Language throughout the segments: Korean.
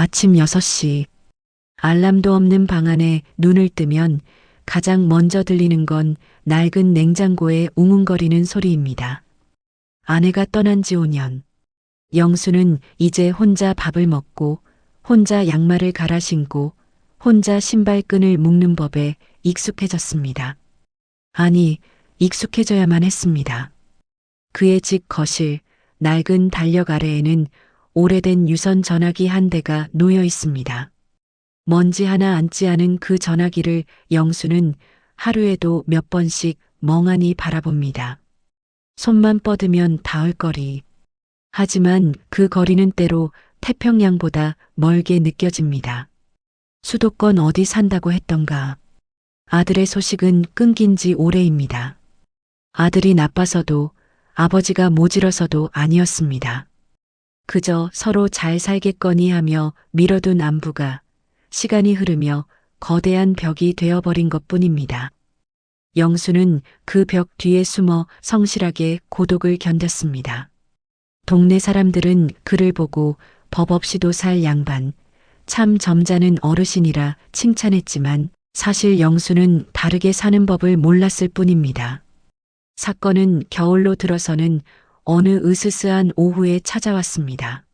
아침 6시. 알람도 없는 방 안에 눈을 뜨면 가장 먼저 들리는 건 낡은 냉장고의 웅웅거리는 소리입니다. 아내가 떠난 지 5년. 영수는 이제 혼자 밥을 먹고 혼자 양말을 갈아 신고 혼자 신발끈을 묶는 법에 익숙해졌습니다. 아니, 익숙해져야만 했습니다. 그의 집 거실, 낡은 달력 아래에는 오래된 유선 전화기 한 대가 놓여 있습니다. 먼지 하나 앉지 않은 그 전화기를 영수는 하루에도 몇 번씩 멍하니 바라봅니다. 손만 뻗으면 닿을 거리. 하지만 그 거리는 때로 태평양보다 멀게 느껴집니다. 수도권 어디 산다고 했던가. 아들의 소식은 끊긴 지 오래입니다. 아들이 나빠서도 아버지가 모질어서도 아니었습니다. 그저 서로 잘 살겠거니 하며 미뤄둔 안부가 시간이 흐르며 거대한 벽이 되어버린 것뿐입니다. 영수는 그 벽 뒤에 숨어 성실하게 고독을 견뎠습니다. 동네 사람들은 그를 보고 법 없이도 살 양반, 참 점잖은 어르신이라 칭찬했지만 사실 영수는 다르게 사는 법을 몰랐을 뿐입니다. 사건은 겨울로 들어서는 어느 으스스한 오후에 찾아왔습니다.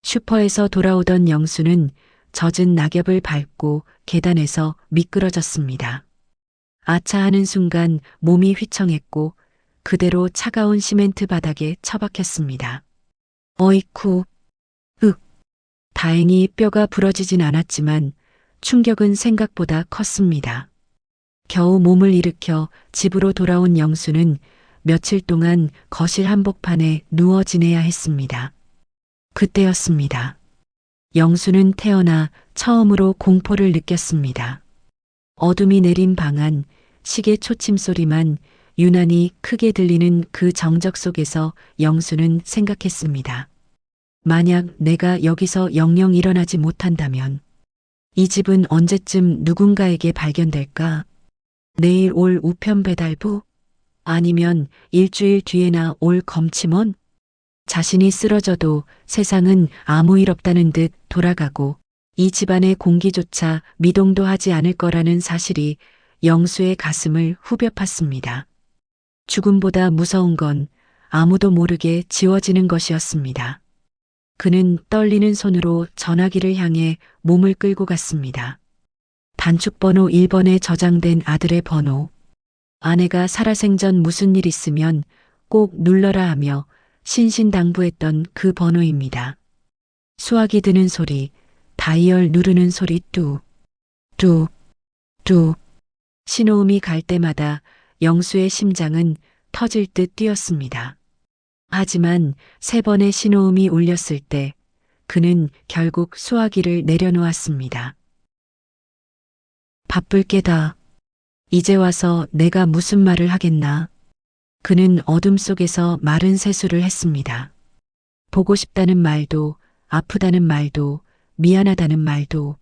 슈퍼에서 돌아오던 영수는 젖은 낙엽을 밟고 계단에서 미끄러졌습니다. 아차 하는 순간 몸이 휘청했고 그대로 차가운 시멘트 바닥에 처박혔습니다. 어이쿠, 다행히 뼈가 부러지진 않았지만 충격은 생각보다 컸습니다. 겨우 몸을 일으켜 집으로 돌아온 영수는 며칠 동안 거실 한복판에 누워 지내야 했습니다. 그때였습니다. 영수는 태어나 처음으로 공포를 느꼈습니다. 어둠이 내린 방 안, 시계 초침 소리만 유난히 크게 들리는 그 정적 속에서 영수는 생각했습니다. 만약 내가 여기서 영영 일어나지 못한다면 이 집은 언제쯤 누군가에게 발견될까? 내일 올 우편 배달부? 아니면 일주일 뒤에나 올 검침원? 자신이 쓰러져도 세상은 아무 일 없다는 듯 돌아가고 이 집안의 공기조차 미동도 하지 않을 거라는 사실이 영수의 가슴을 후벼 팠습니다. 죽음보다 무서운 건 아무도 모르게 지워지는 것이었습니다. 그는 떨리는 손으로 전화기를 향해 몸을 끌고 갔습니다. 단축번호 1번에 저장된 아들의 번호. 아내가 살아생전 무슨 일 있으면 꼭 눌러라 하며 신신당부했던 그 번호입니다. 수화기 드는 소리, 다이얼 누르는 소리 뚝, 뚝, 뚝. 신호음이 갈 때마다 영수의 심장은 터질 듯 뛰었습니다. 하지만 3번의 신호음이 울렸을 때 그는 결국 수화기를 내려놓았습니다. 바쁠 게다. 이제 와서 내가 무슨 말을 하겠나. 그는 어둠 속에서 마른 세수를 했습니다. 보고 싶다는 말도, 아프다는 말도, 미안하다는 말도.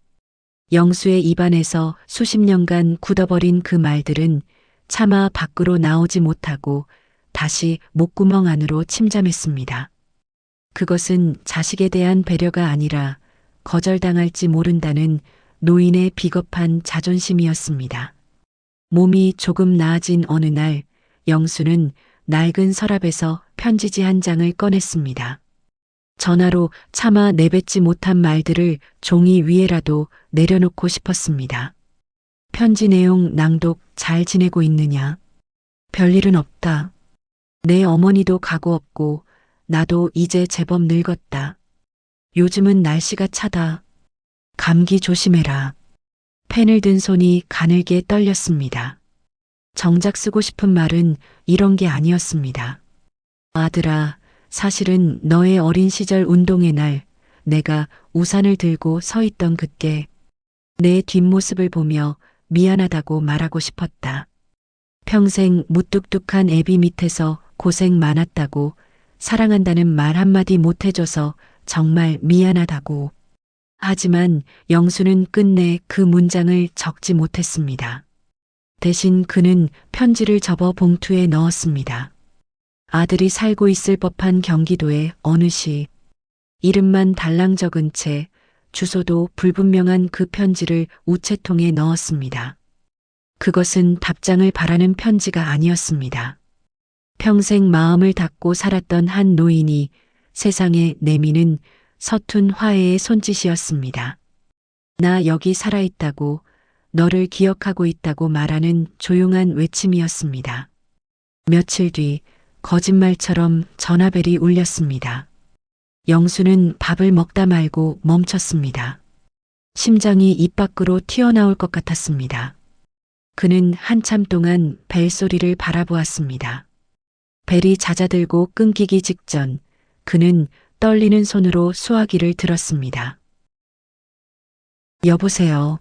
영수의 입안에서 수십 년간 굳어버린 그 말들은 차마 밖으로 나오지 못하고 다시 목구멍 안으로 침잠했습니다. 그것은 자식에 대한 배려가 아니라 거절당할지 모른다는 노인의 비겁한 자존심이었습니다. 몸이 조금 나아진 어느 날 영수는 낡은 서랍에서 편지지 한 장을 꺼냈습니다. 전화로 차마 내뱉지 못한 말들을 종이 위에라도 내려놓고 싶었습니다. 편지 내용 낭독 잘 지내고 있느냐? 별일은 없다. 내 어머니도 가고 없고 나도 이제 제법 늙었다. 요즘은 날씨가 차다. 감기 조심해라. 펜을 든 손이 가늘게 떨렸습니다. 정작 쓰고 싶은 말은 이런 게 아니었습니다. 아들아, 사실은 너의 어린 시절 운동의 날 내가 우산을 들고 서 있던 그때 내 뒷모습을 보며 미안하다고 말하고 싶었다. 평생 무뚝뚝한 애비 밑에서 고생 많았다고 사랑한다는 말 한마디 못해줘서 정말 미안하다고. 하지만 영수는 끝내 그 문장을 적지 못했습니다. 대신 그는 편지를 접어 봉투에 넣었습니다. 아들이 살고 있을 법한 경기도의 어느 시, 이름만 달랑 적은 채 주소도 불분명한 그 편지를 우체통에 넣었습니다. 그것은 답장을 바라는 편지가 아니었습니다. 평생 마음을 닫고 살았던 한 노인이 세상에 내미는 서툰 화해의 손짓이었습니다. 나 여기 살아있다고, 너를 기억하고 있다고 말하는 조용한 외침이었습니다. 며칠 뒤 거짓말처럼 전화벨이 울렸습니다. 영수는 밥을 먹다 말고 멈췄습니다. 심장이 입 밖으로 튀어나올 것 같았습니다. 그는 한참 동안 벨소리를 바라보았습니다. 벨이 잦아들고 끊기기 직전 그는 떨리는 손으로 수화기를 들었습니다. 여보세요.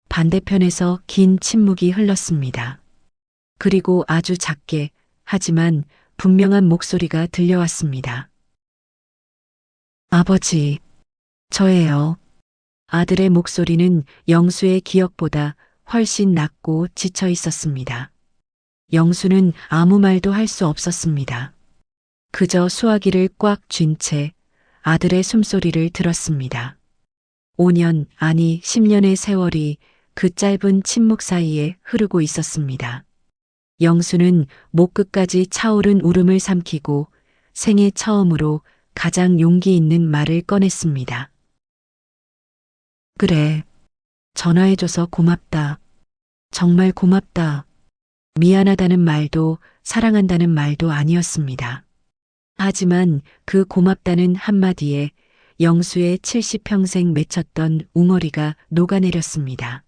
반대편에서 긴 침묵이 흘렀습니다. 그리고 아주 작게 하지만 분명한 목소리가 들려왔습니다. 아버지, 저예요. 아들의 목소리는 영수의 기억보다 훨씬 낮고 지쳐 있었습니다. 영수는 아무 말도 할 수 없었습니다. 그저 수화기를 꽉 쥔 채 아들의 숨소리를 들었습니다. 5년, 아니 10년의 세월이 그 짧은 침묵 사이에 흐르고 있었습니다. 영수는 목 끝까지 차오른 울음을 삼키고 생애 처음으로 가장 용기 있는 말을 꺼냈습니다. 그래. 전화해줘서 고맙다. 정말 고맙다. 미안하다는 말도 사랑한다는 말도 아니었습니다. 하지만 그 고맙다는 한마디에 영수의 70평생 맺혔던 웅어리가 녹아내렸습니다.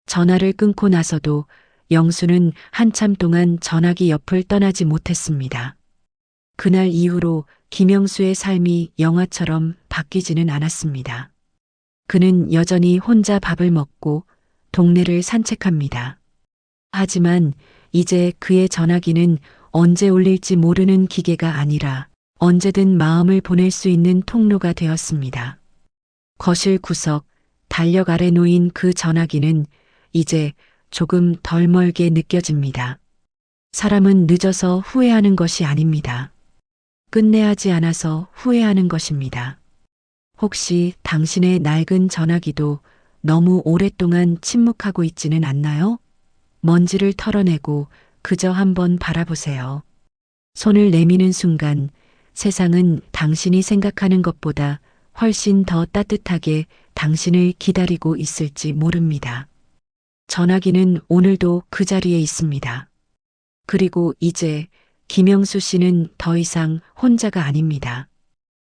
전화를 끊고 나서도 영수는 한참 동안 전화기 옆을 떠나지 못했습니다. 그날 이후로 김영수의 삶이 영화처럼 바뀌지는 않았습니다. 그는 여전히 혼자 밥을 먹고 동네를 산책합니다. 하지만 이제 그의 전화기는 언제 울릴지 모르는 기계가 아니라 언제든 마음을 보낼 수 있는 통로가 되었습니다. 거실 구석, 달력 아래 놓인 그 전화기는 이제 조금 덜 멀게 느껴집니다. 사람은 늦어서 후회하는 것이 아닙니다. 끝내야 하지 않아서 후회하는 것입니다. 혹시 당신의 낡은 전화기도 너무 오랫동안 침묵하고 있지는 않나요? 먼지를 털어내고 그저 한번 바라보세요. 손을 내미는 순간 세상은 당신이 생각하는 것보다 훨씬 더 따뜻하게 당신을 기다리고 있을지 모릅니다. 전화기는 오늘도 그 자리에 있습니다. 그리고 이제 김영수 씨는 더 이상 혼자가 아닙니다.